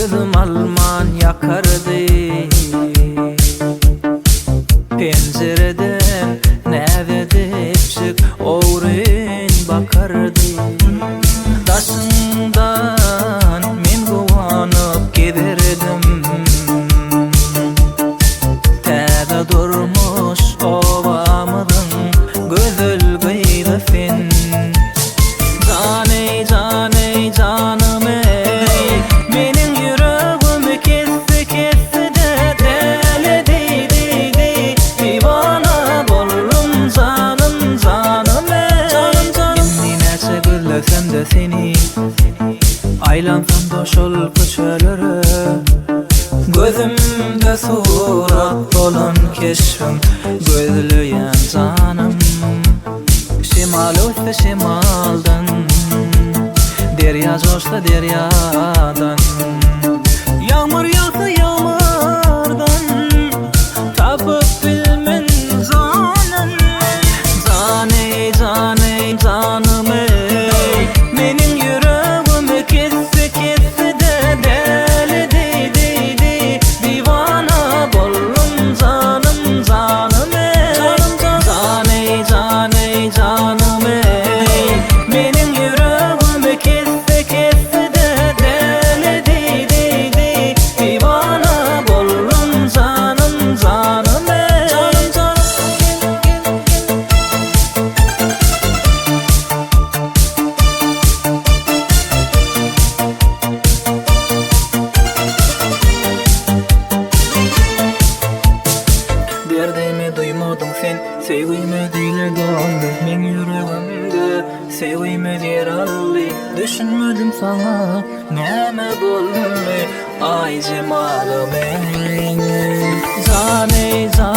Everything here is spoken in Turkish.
gözüm alman yakardı. Pencereden nädedip çık oğrun bakardı. Daşından men gowanyp giderdim. Täze durmuş obamydyň gözül gıyryfen. Caney caney canım ey, meniň yüregimi kesse kesse de deli deydi. Divana boldum canım canım ey. Inni näçe gözlesem de seni, aylansam da şol köçelere. Gözümde surat dolan keşfim gözlüyen canım. Şimal ötse şimaldan, derya coşsa deryadan. Yağmur yağsa yağmurdan, tapıp bilmen canım. Caney caney canım ey, meniň yüregimi kesse kesse de deli deydi. Divana boldum canım canım ey. Caney caney canım ey, meniň yüregimi kesse kesse de deli deydi. Divana boldum canım canım ey. Derdimi duymadın sen, sevgimi diledin. Men yüregimde sevgimi deralli. Düşünmedim sana näme boldy, ay cemalym ey. Caney caney